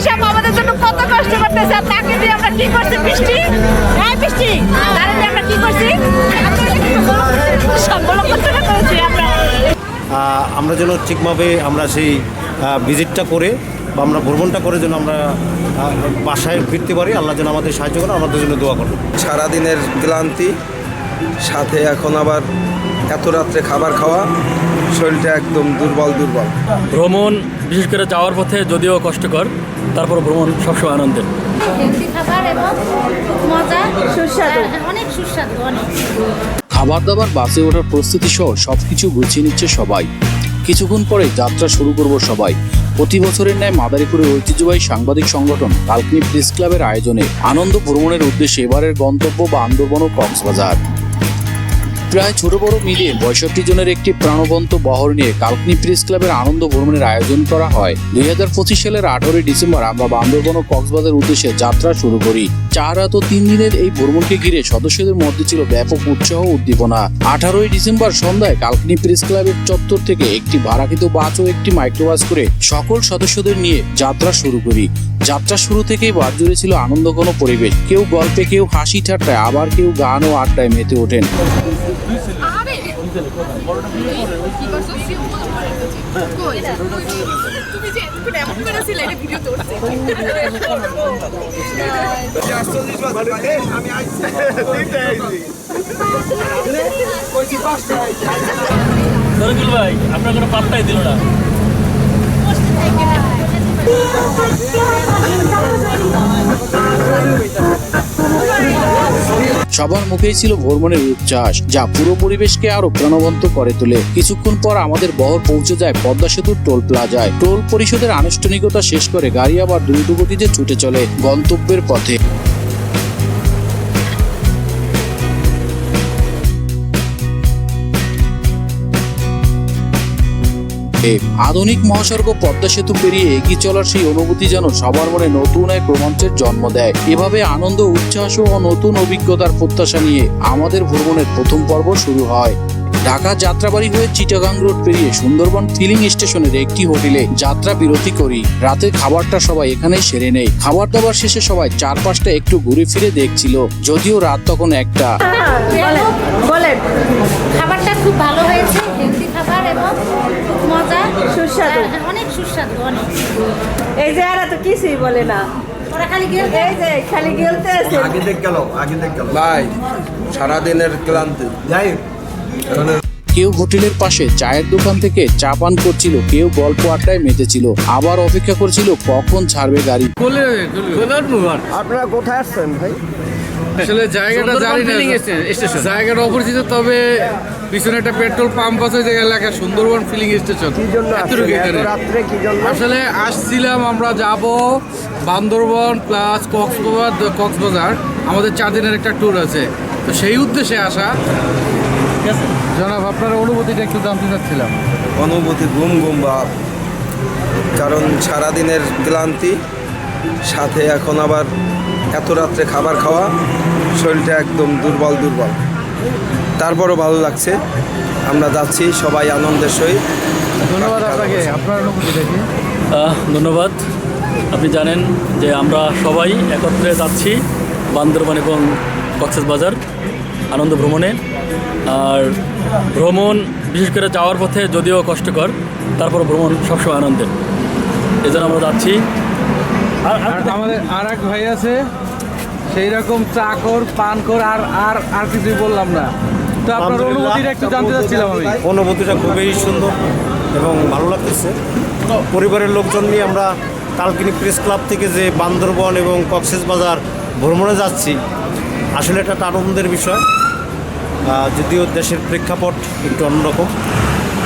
সাহেব আমাদের জন্য কত কষ্ট করতেছে, আর তাকে দিয়ে আমরা কি করছি? বৃষ্টি, হ্যাঁ বৃষ্টি, তারে দিয়ে আমরা কি করছি? সম্বল করতে করেছি আমরা। আমরা যেন ঠিকভাবে আমরা সেই ভিজিটটা করে বা আমরা ভ্রমণটা করে যেন আমরা বাসায় ফিরতে পারি। আল্লাহ যেন আমাদের সাহায্য করে, আমাদের জন্য দোয়া করুন। সারাদিনের ক্লান্তি, সাথে এখন আবার এত রাত্রে খাবার খাওয়া, শরীরটা একদম দুর্বল। ভ্রমণ বিশেষ করে যাওয়ার পথে যদিও কষ্টকর, তারপর ভ্রমণ সবসময় আনন্দের। হেলদি খাবার এবং মজা, সুস্বাদু, অনেক সুস্বাদু, অনেক। খাবার দাবার, বাসে ওঠার প্রস্তুতি সহ সবকিছু গুছিয়ে নিচ্ছে সবাই। কিছুক্ষণ পরে যাত্রা শুরু করব সবাই। প্রতি বছরের ন্যায় মাদারীপুরের ঐতিহ্যবাহী সাংবাদিক সংগঠন কালকিনি প্রেস ক্লাবের আয়োজনে আনন্দ ভ্রমণের উদ্দেশ্যে এবারের গন্তব্য বান্দরবন ও কক্সবাজার। প্রায় ছোট বড় মিলিয়ে ৬৫ জনের একটি প্রাণবন্ত বহর নিয়ে কালকিনি প্রেস ক্লাবের আনন্দ ভ্রমণের আয়োজন করা হয়। ২০২৫ সালের ১৮ ডিসেম্বর আমরা বান্দরবন ও কক্সবাজার উদ্দেশ্যে যাত্রা শুরু করি। ৪ রাত ও ৩ দিনের এই ভ্রমণকে ঘিরে সদস্যদের মধ্যে ছিল ব্যাপক উৎসাহ উদ্দীপনা। ১৮ ডিসেম্বর সন্ধ্যায় কালকিনি প্রেস ক্লাবের চত্বর থেকে একটি ভাড়াকৃত বাস ও একটি মাইক্রোবাস করে সকল সদস্যদের নিয়ে যাত্রা শুরু করি। যাত্রা শুরু থেকেই বাস জুড়ে ছিল আনন্দঘন পরিবেশ। কেউ গল্পে, কেউ হাসি ঠাট্টায়, আবার কেউ গান ও আড্ডায় মেতে ওঠেন। ভাই আপনার কোনো পাত্তাই দিল না। সবার মুখেই ছিল ভ্রমণের উচ্ছ্বাস, যা পুরো পরিবেশকে আরো প্রাণবন্ত করে তোলে। কিছুক্ষণ পর আমাদের বহর পৌঁছে যায় পদ্মা সেতুর টোল প্লাজায়। টোল পরিশোধের আনুষ্ঠানিকতা শেষ করে গাড়ি আবার দ্রুতগতিতে ছুটে চলে গন্তব্যের পথে। আধুনিক মহাসড়ক পদ্মা সেতু পেরিয়ে এগিয়ে চলার সেই অনুভূতি যেন সবার মনে নতুন এক রোমাঞ্চের জন্ম দেয়। এভাবে আনন্দ, উচ্ছ্বাস ও নতুন অভিজ্ঞতার প্রত্যাশা নিয়ে আমাদের ভ্রমণের প্রথম পর্ব শুরু হয়। ঢাকা যাত্রাবাড়ি হয়ে চিটাগাং রোড পেরিয়ে সুন্দরবন ফিলিং স্টেশনের একটি হোটেলে যাত্রা বিরতি করি। রাতের খাবারটা সবাই এখানেই সেরে নেই। খাবার দাবার শেষে সবাই চারপাশটা একটু ঘুরে ফিরে দেখছিল, যদিও রাত তখন একটা। বলেন, খাবারটা খুব ভালো হয়েছে, হেলদি খাবার এবং মজা, সুস্বাদু, অনেক সুস্বাদু, অনেক। এই যে আর তো কিছুই বলে না, ওরা খালি গেলতে, এই যে খালি গেলতে আছে। আগে দেখ গেল ভাই, সারাদিনের ক্লান্তি। যাই কেউ হোটেলের পাশে চায়ের দোকান থেকে চা পান করছিল, কেউ গল্প আড্ডায় মেতেছিল, আবার অপেক্ষা করছিল কখন ছাড়বে গাড়ি। আপনারা কোথায় আসছেন ভাই? আসলে জায়গাটা জানি না, জায়গাটা অপরিচিত, তবে পিছনে একটা পেট্রোল পাম্প আছে, যে এলাকা সুন্দরবন ফিলিং স্টেশন। আসলে আসছিলাম, আমরা যাব বান্দরবন প্লাস কক্সবাজার, আমাদের 4 দিনের একটা ট্যুর আছে, তো সেই উদ্দেশ্যে আসা। জনাব, আপনার অনুভূতিটা একটু জানতে চাচ্ছিলাম। অনুভূতি ঘুম ভাব, কারণ সারাদিনের ক্লান্তি, সাথে এখন আবার এত রাত্রে খাবার খাওয়া, শরীরটা একদম দুর্বল। তারপরও ভালো লাগছে। আমরা যাচ্ছি সবাই আনন্দের সহিত। ধন্যবাদ আপনাকে। আপনার অনুভূতিটা কি? ধন্যবাদ। আপনি জানেন যে আমরা সবাই একত্রে যাচ্ছি বান্দরবান এবং কক্সবাজার আনন্দ ভ্রমণে। আর ভ্রমণ বিশেষ করে যাওয়ার পথে যদিও কষ্টকর, তারপর ভ্রমণ সবসময় আনন্দের। এই জন্য আমরা যাচ্ছি। আর আমাদের আর এক ভাই আছে, সেই রকম চাকর পানকর, আর কিছুই বললাম না। তো আপনার অনুভূতিটা একটু জানতে চাচ্ছিলাম আমি। অনুভূতিটা খুবই সুন্দর এবং ভালো লাগতেছে। পরিবারের লোকজন নিয়ে আমরা কালকিনি প্রেস ক্লাব থেকে যে বান্দরবন এবং কক্সবাজার ভ্রমণে যাচ্ছি, আসলে একটা আনন্দের বিষয়। যদিও দেশের প্রেক্ষাপট একটু অন্যরকম,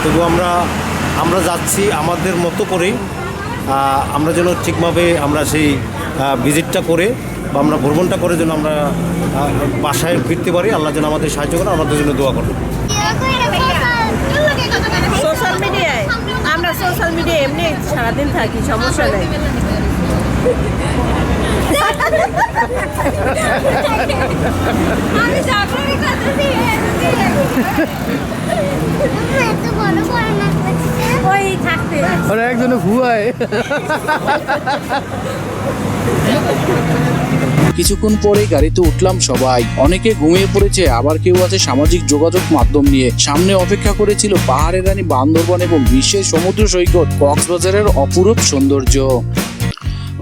তবু আমরা যাচ্ছি আমাদের মতো করেই। আমরা যেন ঠিকভাবে আমরা সেই ভিজিটটা করে বা আমরা ভ্রমণটা করে যেন আমরা বাসায় ফিরতে পারি। আল্লাহ যেন আমাদের সাহায্য করে, আমাদের জন্য দোয়া করুন। সোশ্যাল মিডিয়ায়, আমরা সোশ্যাল মিডিয়ায় এমনি সারাদিন থাকি, সমস্যা নেই। আমি চাকরি করতেছি এত বড় বড় না ওই থাকতে ওরা একজনে ভুয়ায়। কিছুক্ষণ পরে গাড়িতে উঠলাম সবাই। অনেকে ঘুমিয়ে পড়েছে, আবার কেউ আছে সামাজিক যোগাযোগ মাধ্যম নিয়ে। সামনে অপেক্ষা করেছিল পাহাড়ের রানী বান্দরবান এবং বিশ্বের সমুদ্র সৈকত কক্সবাজারের অপরূপ সৌন্দর্য।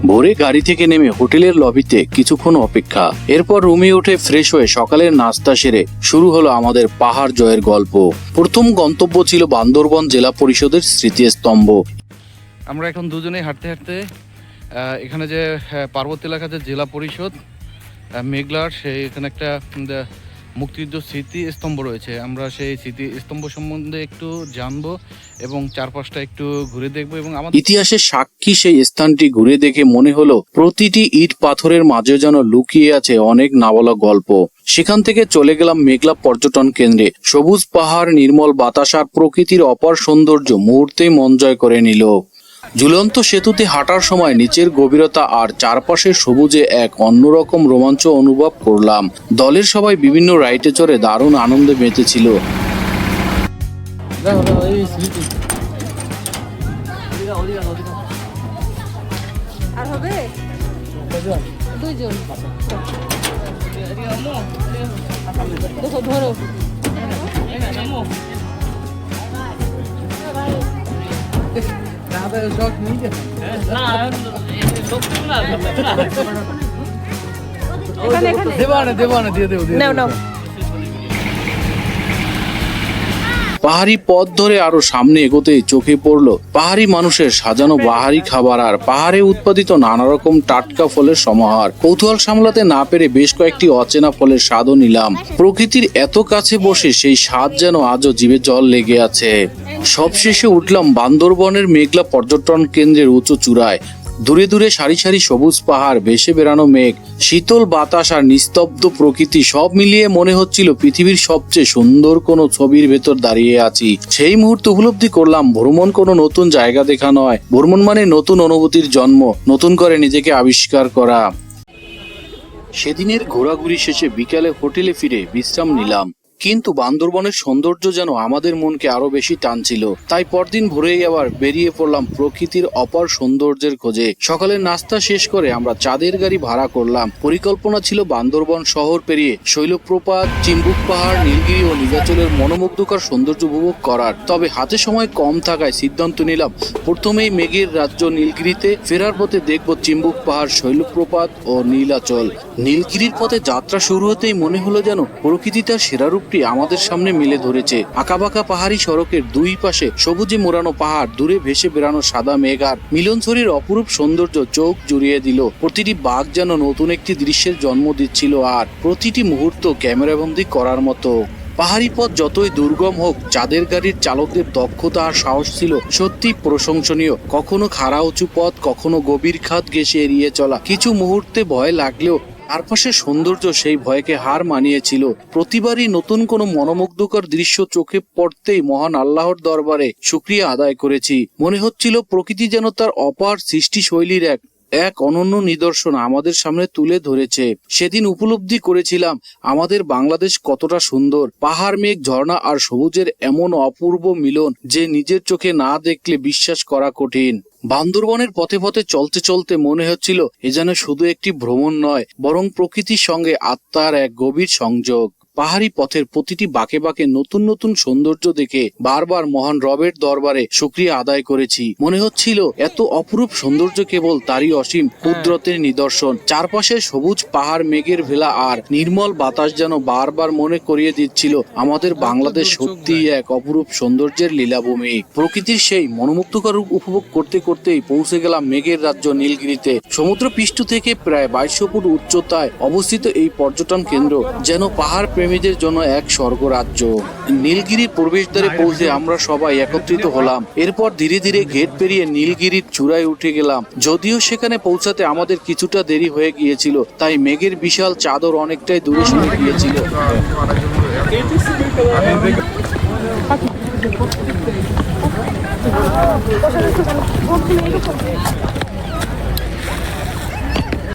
ভোরে গাড়ি থেকে নেমে হোটেলের লবিতে কিছুক্ষণ অপেক্ষা, এরপর রুমে উঠে ফ্রেশ হয়ে সকালের নাস্তা সেরে শুরু হলো আমাদের পাহাড় জয়ের গল্প। প্রথম গন্তব্য ছিল বান্দরবান জেলা পরিষদের স্মৃতিস্তম্ভ। আমরা এখন দুজনেই হাঁটতে হাঁটতে এখানে যে পার্বত্য এলাকা যে জেলা পরিষদ মেঘলার সেই এখানে একটা মুক্তিযুদ্ধ স্মৃতিস্তম্ভ রয়েছে। আমরা সেই স্মৃতিস্তম্ভ সম্বন্ধে একটু জানবো এবং চারপাশটা একটু ঘুরে দেখবো এবং আমাদের ইতিহাসের সাক্ষী সেই স্থানটি ঘুরে দেখে মনে হলো প্রতিটি ইট পাথরের মাঝে যেন লুকিয়ে আছে অনেক নাবলা গল্প। সেখান থেকে চলে গেলাম মেঘলা পর্যটন কেন্দ্রে। সবুজ পাহাড়, নির্মল বাতাস আর প্রকৃতির অপার সৌন্দর্য মুহূর্তেই মন জয় করে নিল। ঝুলন্ত সেতুতে হাঁটার সময় নিচের গভীরতা আর চারপাশের সবুজে এক অন্যরকম রোমাঞ্চ অনুভব করলাম। দলের সবাই বিভিন্ন রাইডে চড়ে দারুণ আনন্দে মেতেছিল। আর হবে দুইজন দেখো ধরো দেবানে দিয়ে দেবো। নাও নাও পাহাড়ি পথ ধরে আরো সামনে এগোতেই চোখে পড়লো পাহাড়ি মানুষের সাজানো বাহারি খাবার আর পাহাড়ে উৎপাদিত নানা রকম টাটকা ফলের সমাহার। কৌতূহল সামলাতে না পেরে বেশ কয়েকটি অচেনা ফলের স্বাদও নিলাম। প্রকৃতির এত কাছে বসে সেই স্বাদ যেন আজও জিভে জল লেগে আছে। সবশেষে উঠলাম বান্দরবনের মেঘলা পর্যটন কেন্দ্রের উঁচু চূড়ায়। দূরে দূরে সারি সারি সবুজ পাহাড়, ভেসে বেড়ানো মেঘ, শীতল বাতাস আর নিস্তব্ধ প্রকৃতি সব মিলিয়ে মনে হচ্ছিল পৃথিবীর সবচেয়ে সুন্দর কোনো ছবির ভেতর দাঁড়িয়ে আছি। সেই মুহূর্তে উপলব্ধি করলাম ভ্রমণ কোনো নতুন জায়গা দেখা নয়, ভ্রমণ মানে নতুন অনুভূতির জন্ম, নতুন করে নিজেকে আবিষ্কার করা। সেদিনের ঘোরাঘুরি শেষে বিকালে হোটেলে ফিরে বিশ্রাম নিলাম, কিন্তু বান্দরবনের সৌন্দর্য যেন আমাদের মনকে আরো বেশি টানছিল। তাই পরদিন ভোরেই আবার বেরিয়ে পড়লাম প্রকৃতির অপার সৌন্দর্যের খোঁজে। সকালের নাস্তা শেষ করে আমরা চাঁদের গাড়ি ভাড়া করলাম। পরিকল্পনা ছিল বান্দরবন শহর পেরিয়ে শৈলপ্রপাত, চিম্বুক পাহাড়, নীলগিরি ও নীলাচলের মনোমুগ্ধকর সৌন্দর্য উপভোগ করার। তবে হাতে সময় কম থাকায় সিদ্ধান্ত নিলাম প্রথমেই মেঘের রাজ্য নীলগিরিতে, ফেরার পথে দেখব চিম্বুক পাহাড়, শৈলপ্রপাত ও নীলাচল। নীলগিরির পথে যাত্রা শুরু হতেই মনে হলো যেন প্রকৃতি তার সেরা রূপ আমাদের সামনে মেলে ধরেছে। আঁকাবাঁকা পাহাড়ি সড়কের দুই পাশে সবুজে মোড়ানো পাহাড়, দূরে ভেসে বেড়ানো সাদা মেঘ আর মিলনছড়ির অপরূপ সৌন্দর্য চোখ জুড়িয়ে দিল। প্রতিটি বাঘ যেন নতুন একটি দৃশ্যের জন্ম দিচ্ছিল আর প্রতিটি মুহূর্ত ক্যামেরাবন্দি করার মতো। পাহাড়ি পথ যতই দুর্গম হোক, চাঁদের গাড়ির চালকদের দক্ষতা আর সাহস ছিল সত্যি প্রশংসনীয়। কখনো খাড়া উঁচু পথ, কখনো গভীর খাদ ঘেঁষে এড়িয়ে চলা। কিছু মুহূর্তে ভয় লাগলেও চারপাশের সৌন্দর্য সেই ভয়কে হার মানিয়েছিল। প্রতিবারই নতুন কোনো মনোমুগ্ধকর দৃশ্য চোখে পড়তেই মহান আল্লাহর দরবারে শুকরিয়া আদায় করেছি। মনে হচ্ছিল প্রকৃতি যেন তার অপার সৃষ্টি শৈলীর এক অনন্য নিদর্শন আমাদের সামনে তুলে ধরেছে। সেদিন উপলব্ধি করেছিলাম আমাদের বাংলাদেশ কতটা সুন্দর। পাহাড়, মেঘ, ঝর্ণা আর সবুজের এমন অপূর্ব মিলন যে নিজের চোখে না দেখলে বিশ্বাস করা কঠিন। বান্দরবনের পথে পথে চলতে চলতে মনে হচ্ছিল এ যেন শুধু একটি ভ্রমণ নয়, বরং প্রকৃতির সঙ্গে আত্মার এক গভীর সংযোগ। পাহাড়ি পথের প্রতিটি বাঁকে বাঁকে নতুন নতুন সৌন্দর্য দেখে বারবার মহান রবের দরবারে শুকরিয়া আদায় করেছি। মনে হচ্ছিল এত অপরূপ সৌন্দর্য কেবল তারই অসীম কুদরতের নিদর্শন। চারপাশে সবুজ পাহাড়, মেঘের ভেলা আর নির্মল বাতাস যেন বারবার মনে করিয়ে দিচ্ছিল আমাদের বাংলাদেশ সত্যিই এক অপরূপ সৌন্দর্যের লীলাভূমি। প্রকৃতির সেই মনোমুগ্ধকর রূপ উপভোগ করতে করতেই পৌঁছে গেলাম মেঘের রাজ্য নীলগিরিতে। সমুদ্র পৃষ্ঠ থেকে প্রায় 2200 ফুট উচ্চতায় অবস্থিত এই পর্যটন কেন্দ্র যেন পাহাড় প্রেমীদের জন্য এক স্বর্গরাজ্য। নীলগিরির প্রবেশদ্বারে পৌঁছে আমরা সবাই একত্রিত হলাম। এরপর ধীরে ধীরে গেট পেরিয়ে নীলগিরির চূড়ায় উঠে গেলাম। যদিও সেখানে পৌঁছাতে আমাদের কিছুটা দেরি হয়ে গিয়েছিল, তাই মেঘের বিশাল চাদর অনেকটাই দূরে সরে গিয়েছিল।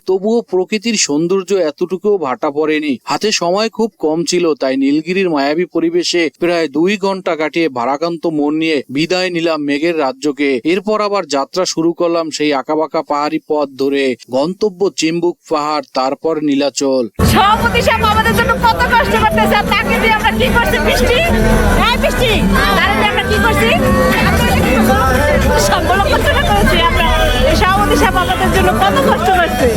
তবুও প্রকৃতির সৌন্দর্য এতটুকুও ভাটা পড়েনি। হাতে সময় খুব কম ছিল, তাই নীলগিরির মায়াবী পরিবেশে প্রায় 2 ঘন্টা কাটিয়ে ভারাক্রান্ত মন নিয়ে বিদায় নিলাম মেঘের রাজ্যকে। এরপর আবার যাত্রা শুরু করলাম সেই আঁকাবাঁকা পাহাড়ি পথ ধরে। গন্তব্য চিম্বুক পাহাড়, তারপর নীলাচল। সভাপতি সাহেব আমাদের জন্য কত কষ্ট করতেছে, আর তাকে দিয়ে আমরা কি করছি? বৃষ্টি, হ্যাঁ বৃষ্টি, তারে দিয়ে আমরা কি করছি? সম্বল কষ্ট করেছি আমরা। এই সভাপতি সাহেব আমাদের জন্য কত কষ্ট করছে।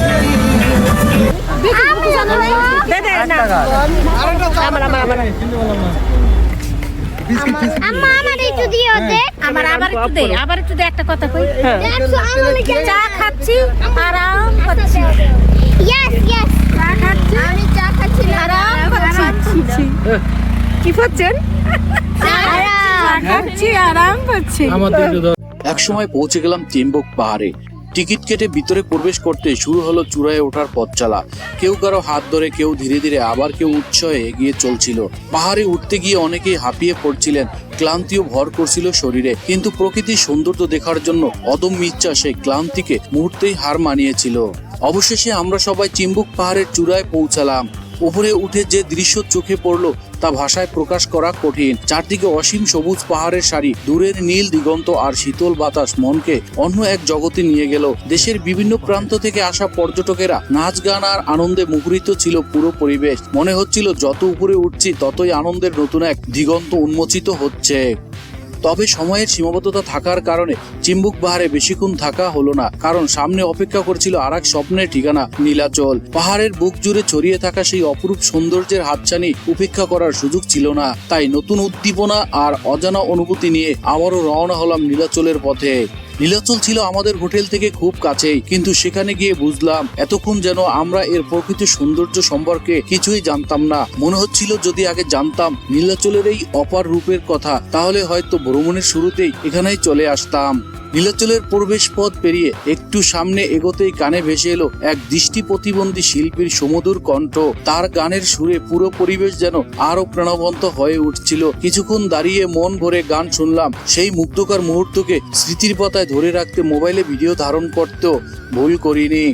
আবার একটু দে একটা কথা কই। চা খাচ্ছি, আরাম করছি। চা খাচ্ছি, আরাম করছি। কি করছেন? খাচ্ছি, আরাম করছি। একসময় পৌঁছে গেলাম চিম্বুক পাহাড়ে। টিকিট কেটে ভিতরে প্রবেশ করতে শুরু হলো চূড়ায় ওঠার পথ চলা। কেউ কারো হাত ধরে, কেউ ধীরে ধীরে, আবার কেউ উৎসাহে এগিয়ে চলছিল। পাহাড়ে উঠতে গিয়ে অনেকেই হাঁপিয়ে পড়ছিলেন, ক্লান্তিও ভর করছিল শরীরে, কিন্তু প্রকৃতির সৌন্দর্য দেখার জন্য অদম্য ইচ্ছা সেই ক্লান্তিকে মুহূর্তেই হার মানিয়েছিল। অবশেষে আমরা সবাই চিম্বুক পাহাড়ের চূড়ায় পৌঁছালাম। উপরে উঠে যে দৃশ্য চোখে পড়লো তা ভাষায় প্রকাশ করা কঠিন। চারদিকে অসীম সবুজ পাহাড়ের সারি, দূরের নীল দিগন্ত আর শীতল বাতাস মনকে অন্য এক জগতে নিয়ে গেল। দেশের বিভিন্ন প্রান্ত থেকে আসা পর্যটকেরা নাচ গান আর আনন্দে মুখরিত ছিল পুরো পরিবেশ। মনে হচ্ছিল যত উপরে উঠছি ততই আনন্দের নতুন এক দিগন্ত উন্মোচিত হচ্ছে। তবে সময়ের সীমাবদ্ধতা থাকার কারণে চিম্বুক পাহাড়ে বেশিক্ষণ থাকা হলো না, কারণ সামনে অপেক্ষা করছিল আরেক স্বপ্নের ঠিকানা নীলাচল। পাহাড়ের বুক জুড়ে ছড়িয়ে থাকা সেই অপরূপ সৌন্দর্যের হাতছানি উপেক্ষা করার সুযোগ ছিল না। তাই নতুন উদ্দীপনা আর অজানা অনুভূতি নিয়ে আবারও রওনা হলাম নীলাচলের পথে। নীলাচল ছিল আমাদের হোটেল থেকে খুব কাছেই, কিন্তু সেখানে গিয়ে বুঝলাম এতক্ষণ যেন আমরা এর প্রকৃত সৌন্দর্য সম্পর্কে কিছুই জানতাম না। মনে হচ্ছিল যদি আগে জানতাম নীলাচলের এই অপার রূপের কথা, তাহলে হয়তো ভ্রমণের শুরুতেই এখানেই চলে আসতাম। নীলাচলের প্রবেশ পথ পেরিয়ে একটু সামনে এগোতেই কানে ভেসে এলো এক দৃষ্টি প্রতিবন্ধী শিল্পীর সুমধুর কণ্ঠ। তার গানের সুরে পুরো পরিবেশ যেন আরো প্রাণবন্ত হয়ে উঠছিল। কিছুক্ষণ দাঁড়িয়ে মন ভরে গান শুনলাম। সেই মুগ্ধকর মুহূর্তকে স্মৃতির পাতায় ধরে রাখতে মোবাইলে ভিডিও ধারণ করতেও ভুল করিনি।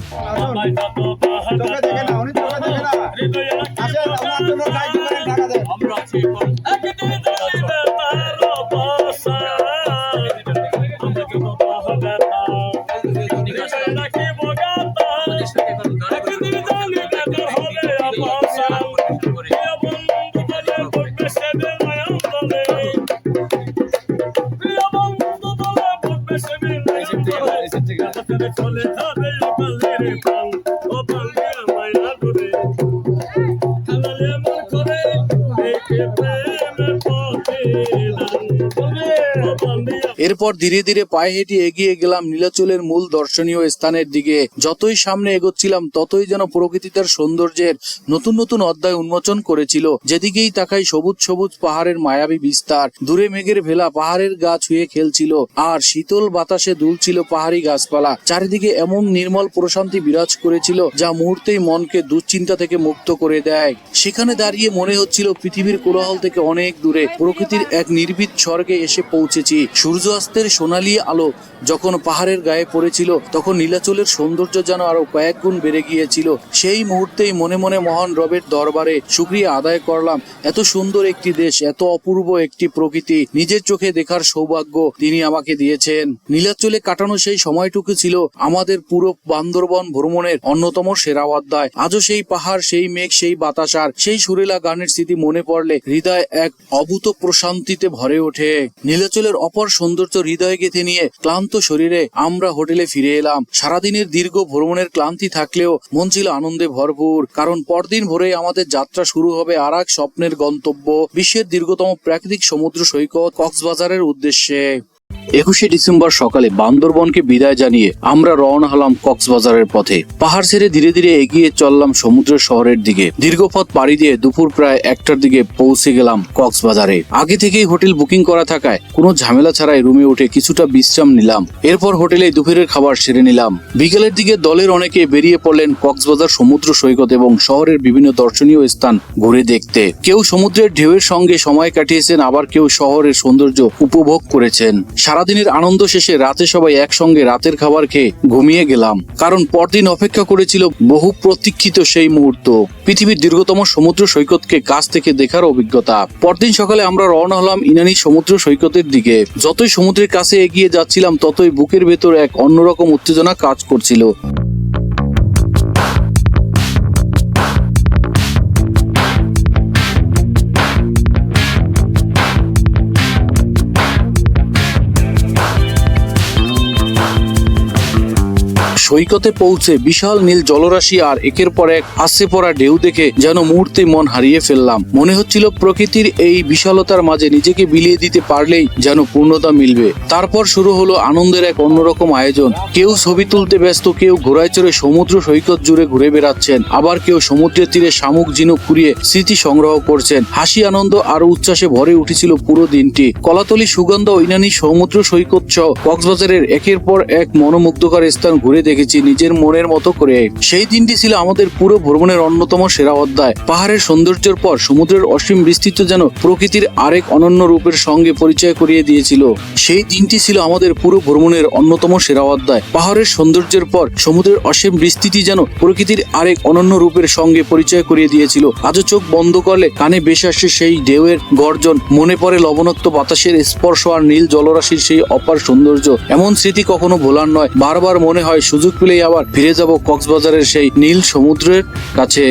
এরপর ধীরে ধীরে পায়ে হেঁটে এগিয়ে গেলাম নীলাচলের মূল দর্শনীয় স্থানের দিকে। যতই সামনে এগোচ্ছিলাম ততই যেন প্রকৃতি তার সৌন্দর্যের নতুন নতুন অধ্যায় উন্মোচন করেছিল। যেদিকেই তাকাই সবুজ সবুজ পাহাড়ের মায়াবী বিস্তার, দূরে মেঘের ভেলা পাহাড়ের গা ছুঁয়ে খেলছিল, আর শীতল বাতাসে দুলছিল পাহাড়ি গাছপালা। চারিদিকে এমন নির্মল প্রশান্তি বিরাজ করেছিল যা মুহূর্তেই মনকে দুশ্চিন্তা থেকে মুক্ত করে দেয়। সেখানে দাঁড়িয়ে মনে হচ্ছিল পৃথিবীর কোলাহল থেকে অনেক দূরে প্রকৃতির এক নির্ভীক স্বর্গে এসে পৌঁছেছি। সূর্যাস্তের সোনালী আলো যখন পাহাড়ের গায়ে পড়েছিল তখন নীলাচলের সৌন্দর্য যেন আরো কয়েক গুণ বেড়ে গিয়েছিল। সেই মুহূর্তেই মনে মনে মহান রবের দরবারে শুকরিয়া আদায় করলাম। এত সুন্দর একটি দেশ, এত অপূর্ব একটি প্রকৃতি নিজের চোখে দেখার সৌভাগ্য তিনি আমাকে দিয়েছেন। নীলাচলে কাটানো সেই সময়টুকু ছিল আমাদের পুরো বান্দরবন ভ্রমণের অন্যতম সেরা অধ্যায়। আজও সেই পাহাড়, সেই মেঘ, সেই বাতাস আর সেই সুরেলা গানের স্মৃতি মনে পড়লে হৃদয় এক অভূত প্রশান্তিতে ভরে ওঠে। নীলাচলের অপর সৌন্দর্য হৃদয়ে গেঁথে নিয়ে ক্লান্ত শরীরে আমরা হোটেলে ফিরে এলাম। সারাদিনের দীর্ঘ ভ্রমণের ক্লান্তি থাকলেও মন ছিল আনন্দে ভরপুর, কারণ পরদিন ভোরে আমাদের যাত্রা শুরু হবে আর এক স্বপ্নের গন্তব্য, বিশ্বের দীর্ঘতম প্রাকৃতিক সমুদ্র সৈকত কক্সবাজারের উদ্দেশ্যে। 21শে ডিসেম্বর সকালে বান্দরবনকে বিদায় জানিয়ে আমরা রওনা হলাম কক্সবাজারের পথে। পাহাড় ছেড়ে ধীরে ধীরে এগিয়ে চললাম সমুদ্র শহরের দিকে। দীর্ঘ পথ পাড়ি দিয়ে দুপুর প্রায় 1টার দিকে পৌঁছে গেলাম কক্সবাজারে। আগে থেকেই হোটেল বুকিং করা থাকায় কোনো ঝামেলা ছাড়াই রুমে উঠে কিছুটা বিশ্রাম নিলাম। এরপর হোটেলে দুপুরের খাবার সেরে নিলাম। বিকেলের দিকে দলের অনেকে বেরিয়ে পড়লেন কক্সবাজার সমুদ্র সৈকত এবং শহরের বিভিন্ন দর্শনীয় স্থান ঘুরে দেখতে। কেউ সমুদ্রের ঢেউয়ের সঙ্গে সময় কাটিয়েছেন, আবার কেউ শহরের সৌন্দর্য উপভোগ করেছেন। সারাদিনের আনন্দ শেষে রাতে সবাই একসঙ্গে রাতের খাবার খেয়ে ঘুমিয়ে গেলাম, কারণ পরদিন অপেক্ষা করেছিল বহু প্রতীক্ষিত সেই মুহূর্ত, পৃথিবীর দীর্ঘতম সমুদ্র সৈকতকে কাছ থেকে দেখার অভিজ্ঞতা। পরদিন সকালে আমরা রওনা হলাম ইনানি সমুদ্র সৈকতের দিকে। যতই সমুদ্রের কাছে এগিয়ে যাচ্ছিলাম ততই বুকের ভেতর এক অন্যরকম উত্তেজনা কাজ করছিল। সৈকতে পৌঁছে বিশাল নীল জলরাশি আর একের পর এক আসছে পড়া ঢেউ দেখে যেন মুহূর্তে মন হারিয়ে ফেললাম। মনে হচ্ছিল প্রকৃতির এই বিশালতার মাঝে নিজেকে বিলিয়ে দিতে পারলেই যেন পূর্ণতা মিলবে। তারপর শুরু হলো আনন্দের এক অন্যরকম আয়োজন। কেউ ছবি তুলতে ব্যস্ত, কেউ ঘোড়ায় চড়ে সমুদ্র সৈকত জুড়ে ঘুরে বেড়াচ্ছেন, আবার কেউ সমুদ্রের তীরে শামুক ঝিনুক কুড়িয়ে স্মৃতি সংগ্রহ করছেন। হাসি, আনন্দ আর উচ্ছ্বাসে ভরে উঠেছিল পুরো দিনটি। কলাতলি, সুগন্ধা, ইনানি সমুদ্র সৈকত সহ কক্সবাজারের একের পর এক মনোমুগ্ধকর স্থান ঘুরে দেখেছি নিজের মনের মতো করে। সেই দিনটি ছিল আমাদের পুরো ভ্রমণের অন্যতম সেরা অধ্যায়। পাহাড়ের সৌন্দর্যের পর সমুদ্রের অসীম বিস্তৃত যেন প্রকৃতির আরেক অনন্য রূপের সঙ্গে পরিচয় করিয়ে দিয়েছিল। সেই দিনটি ছিল আমাদের পুরো ভ্রমণের অন্যতম সেরা অধ্যায়। পাহাড়ের সৌন্দর্যের পর সমুদ্রের অসীম বিস্তৃতি যেন প্রকৃতির আরেক অনন্য রূপের সঙ্গে পরিচয় করিয়ে দিয়েছিল। আজও চোখ বন্ধ করলে কানে ভেসে আসে সেই ঢেউয়ের গর্জন, মনে পড়ে লবণাক্ত বাতাসের স্পর্শ আর নীল জলরাশির সেই অপার সৌন্দর্য। এমন স্মৃতি কখনো ভোলার নয়। বারবার মনে হয় সুযোগ পেলেই আবার ফিরে যাব কক্সবাজারের সেই নীল সমুদ্রের কাছে।